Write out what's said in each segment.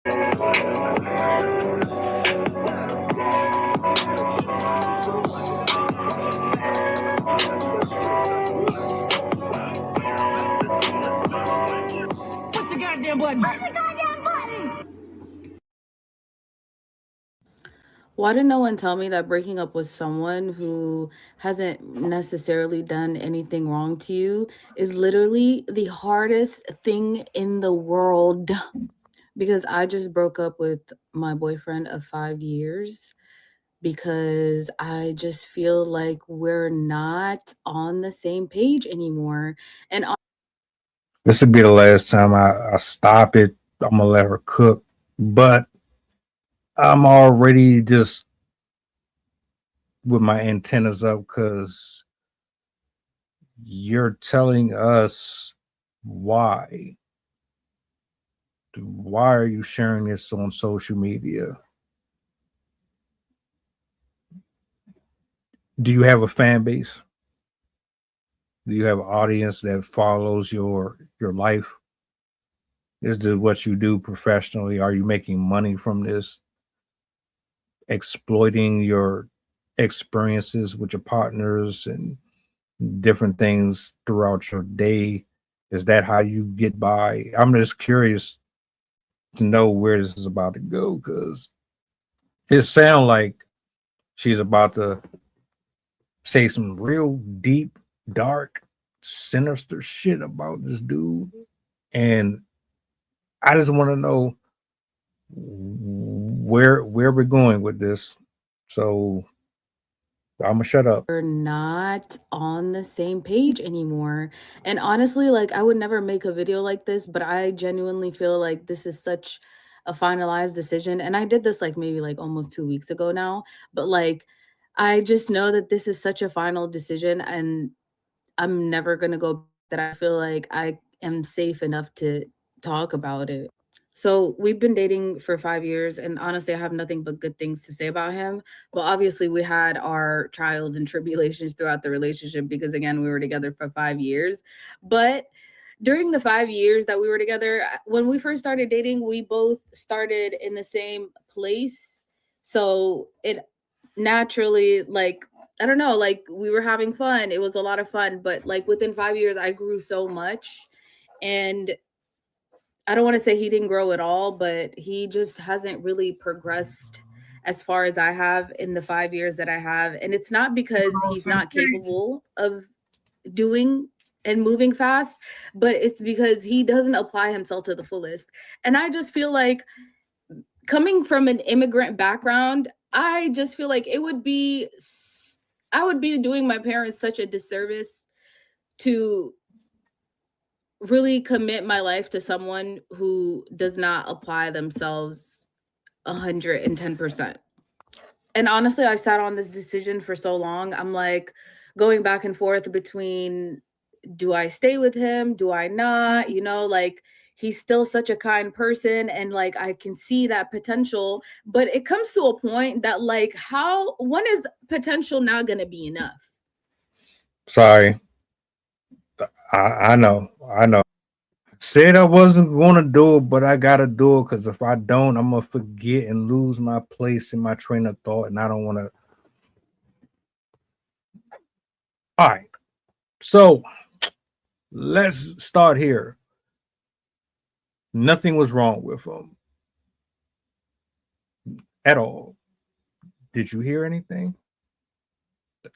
Push the goddamn button. Push the goddamn button. Why did no one tell me that breaking up with someone who hasn't necessarily done anything wrong to you is literally the hardest thing in the world? Because I just broke up with my boyfriend of 5 years because I just feel like we're not on the same page anymore. And This would be the last time I stop it. I'm gonna let her cook, but I'm already just with my antennas up because you're telling us why. Why are you sharing this on social media? Do you have a fan base? Do you have an audience that follows your life? Is this what you do professionally? Are you making money from this? Exploiting your experiences with your partners and different things throughout your day? Is that how you get by? I'm just curious to know where this is about to go because it sounds like she's about to say some real deep, dark, sinister shit about this dude. And I just want to know where we're going with this. So I'm gonna shut up. we're not on the same page anymore. And honestly, like I would never make a video like this, but I genuinely feel like this is such a finalized decision. And I did this like maybe like almost 2 weeks ago now, but like I just know that this is such a final decision and I'm never gonna go that I feel like I am safe enough to talk about it. So we've been dating for 5 years, and honestly, I have nothing but good things to say about him. But obviously, we had our trials and tribulations throughout the relationship because, again, we were together for 5 years. But during the 5 years that we were together, when we first started dating, we both started in the same place. So it naturally, like, I don't know, like we were having fun. It was a lot of fun. But like within 5 years, I grew so much. And I don't want to say he didn't grow at all, but he just hasn't really progressed as far as I have in the 5 years that I have. And it's not because he's not capable of doing and moving fast, but it's because he doesn't apply himself to the fullest. And I just feel like coming from an immigrant background, I just feel like I would be doing my parents such a disservice to really commit my life to someone who does not apply themselves 110%. And honestly, I sat on this decision for so long. I'm like going back and forth between do I stay with him? Do I not? You know, like he's still such a kind person and like I can see that potential, but it comes to a point that like how when is potential not going to be enough? Sorry. I know. I know. Said I wasn't going to do it, but I got to do it because if I don't, I'm going to forget and lose my place in my train of thought. And I don't want to. All right. So let's start here. Nothing was wrong with him at all. Did you hear anything?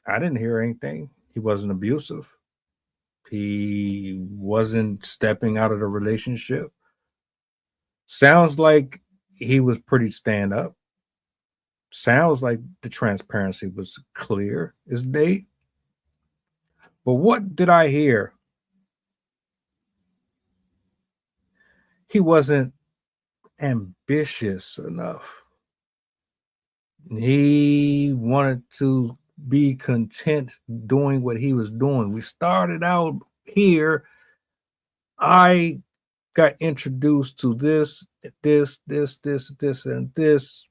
I didn't hear anything. He wasn't abusive. He wasn't stepping out of the relationship. Sounds like he was pretty stand up. Sounds like the transparency was clear as day. But what did I hear? He wasn't ambitious enough. He wanted to be content doing what he was doing. We started out here. I got introduced to this, and this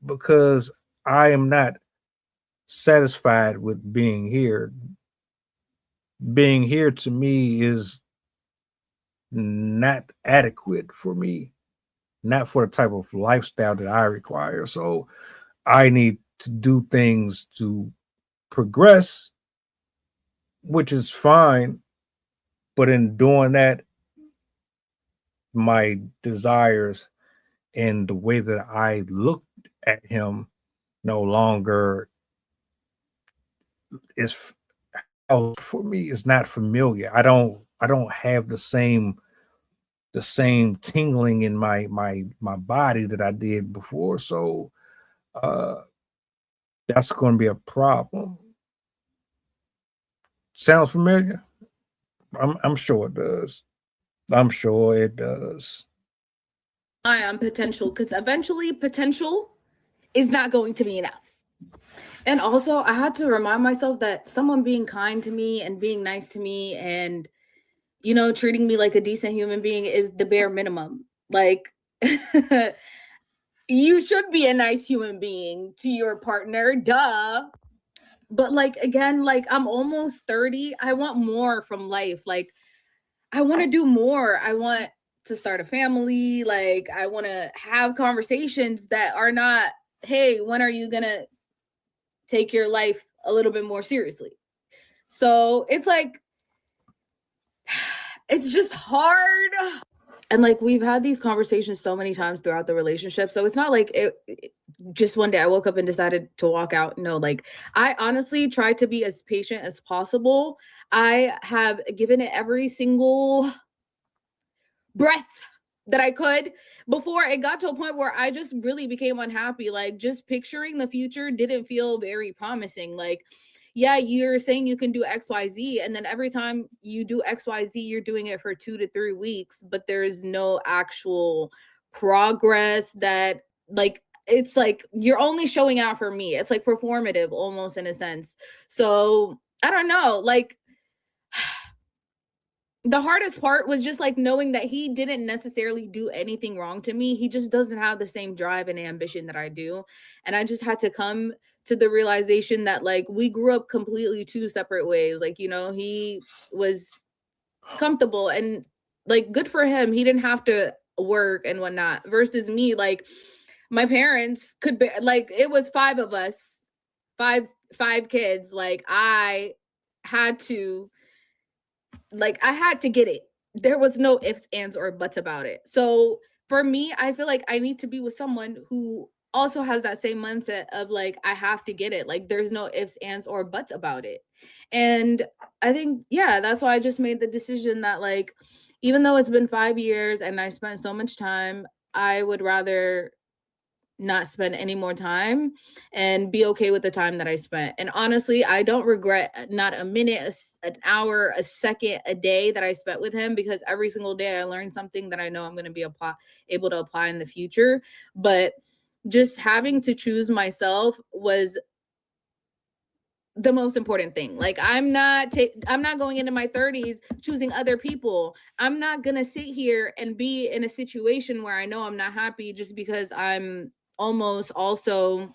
because I am not satisfied with being here. Being here to me is not adequate for me. not for the type of lifestyle that I require. So I need to do things to progress, which is fine. But in doing that, my desires and the way that I looked at him no longer is for me is not familiar. I don't have the same tingling in my body that I did before. So uh that's going to be a problem. Sounds familiar? I'm sure it does. I'm sure it does. I on potential, because eventually potential is not going to be enough. And also, I had to remind myself that someone being kind to me and being nice to me and, treating me like a decent human being is the bare minimum. Like, you should be a nice human being to your partner, duh. But, like, again, like, I'm almost 30. I want more from life. Like, I want to do more. I want to start a family. Like, I want to have conversations that are not, hey, when are you going to take your life a little bit more seriously? So it's like, it's just hard. And like, we've had these conversations so many times throughout the relationship. So it's not like just one day I woke up and decided to walk out. No, like, I honestly tried to be as patient as possible. I have given it every single breath that I could before it got to a point where I just really became unhappy. Like, just picturing the future didn't feel very promising. Like, yeah, you're saying you can do XYZ, and then every time you do XYZ, you're doing it for 2 to 3 weeks, but there is no actual progress that, like, it's like you're only showing out for me. It's like performative almost, in a sense. So I don't know. Like, the hardest part was just like knowing that he didn't necessarily do anything wrong to me. He just doesn't have the same drive and ambition that I do. And I just had to come to the realization that, like, we grew up completely two separate ways. Like, he was comfortable and, like, good for him. He didn't have to work and whatnot, versus me. Like, my parents could be like, it was five of us, five kids. Like, had to I had to get it. There was no ifs, ands, or buts about it. So for me, I feel like I need to be with someone who also has that same mindset of, like, I have to get it. Like, there's no ifs, ands, or buts about it. And I think, yeah, that's why I just made the decision that, like, even though it's been 5 years and I spent so much time, I would rather not spend any more time and be okay with the time that I spent. And honestly, I don't regret not a minute, an hour, a second, a day that I spent with him, because every single day I learned something that I know I'm going to be able to apply in the future. But just having to choose myself was the most important thing. Like, I'm not going into my 30s choosing other people. I'm not going to sit here and be in a situation where I know I'm not happy just because I'm almost also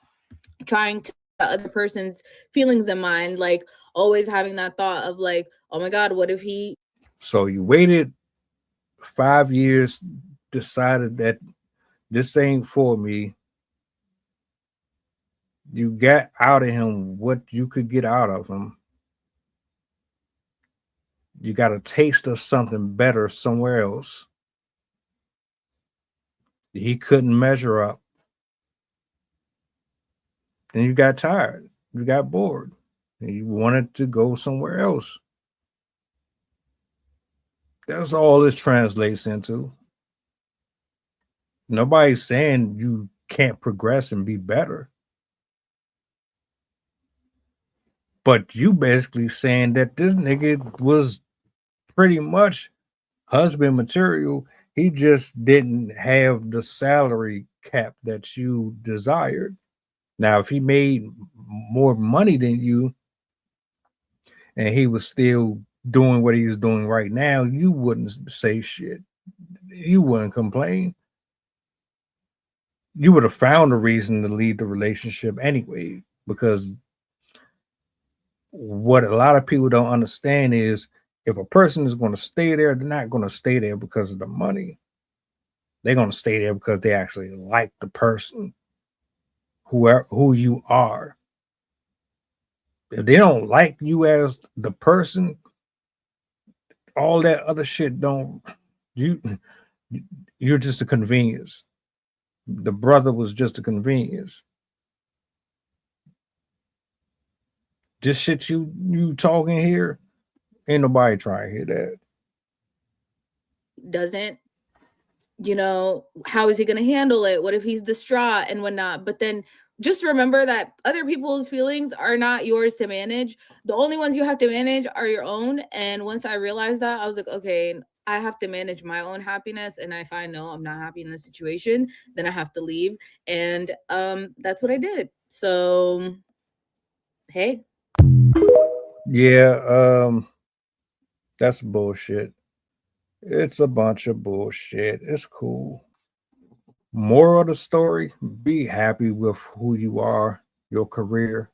trying to put the other person's feelings in mind. Like, always having that thought of, like, oh my God, what if he. So you waited 5 years, decided that this ain't for me. You got out of him what you could get out of him. You got a taste of something better somewhere else. He couldn't measure up. Then you got tired. You got bored. And you wanted to go somewhere else. That's all this translates into. Nobody's saying you can't progress and be better. But you basically saying that this nigga was pretty much husband material. He just didn't have the salary cap that you desired. Now, if he made more money than you and he was still doing what he's doing right now, you wouldn't say shit. You wouldn't complain. You would have found a reason to leave the relationship anyway, because what a lot of people don't understand is if a person is going to stay there, they're not going to stay there because of the money. they're gonna stay there because they actually like the person, who you are. If they don't like you as the person, all that other shit don't you you're just a convenience. The brother was just a convenience. This shit you talking here, ain't nobody trying to hear that. Doesn't, how is he going to handle it? What if he's distraught and whatnot? But then just remember that other people's feelings are not yours to manage. The only ones you have to manage are your own. And once I realized that, I was like, okay, I have to manage my own happiness. And if I know I'm not happy in this situation, then I have to leave. And that's what I did. So, hey. Yeah, that's bullshit. It's a bunch of bullshit. It's cool. Moral of the story, be happy with who you are, your career.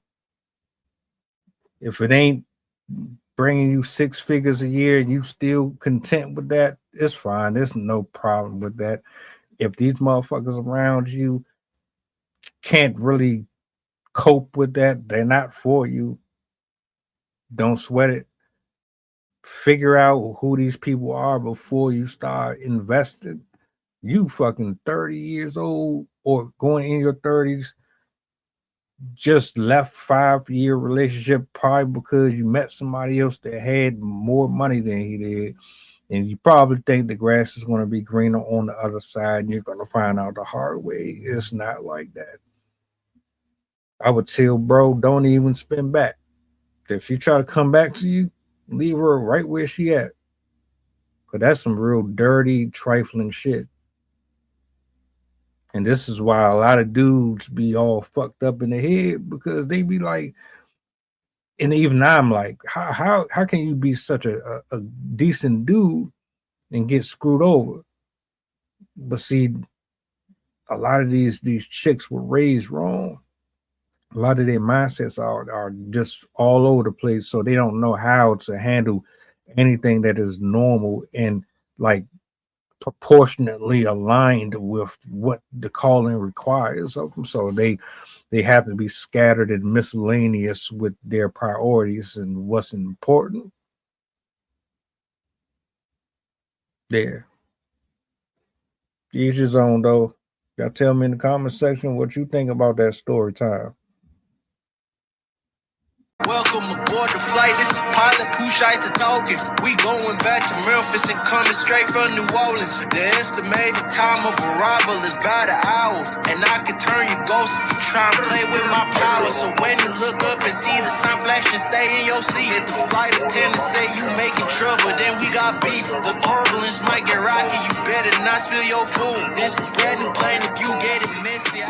If it ain't bringing you 6 figures a year and you still content with that, it's fine. There's no problem with that. If these motherfuckers around you can't really cope with that, they're not for you. Don't sweat it. Figure out who these people are before you start investing. You fucking 30 years old or going in your 30s, just left 5-year relationship probably because you met somebody else that had more money than he did. And you probably think the grass is going to be greener on the other side, and you're going to find out the hard way. It's not like that. I would tell bro, don't even spin back. If she try to come back to you, leave her right where she at. Because that's some real dirty, trifling shit. And this is why a lot of dudes be all fucked up in the head, because they be like, and even I'm like, how can you be such a decent dude and get screwed over? But see, a lot of these chicks were raised wrong. A lot of their mindsets are just all over the place, so they don't know how to handle anything that is normal and like proportionately aligned with what the calling requires of them. So they have to be scattered and miscellaneous with their priorities and what's important. There. Each his own, though. Y'all tell me in the comment section what you think about that story time. Welcome aboard the flight. This is pilot who shies to talking. We going back to Memphis and coming straight from New Orleans. The estimated time of arrival is about an hour, and I can turn your ghost if you try and play with my power. So when you look up and see the sun flashing, stay in your seat. If the flight attendant say you making trouble, then we got beef. The turbulence might get rocky. You better not spill your food. This is bread and plain if you get it messy.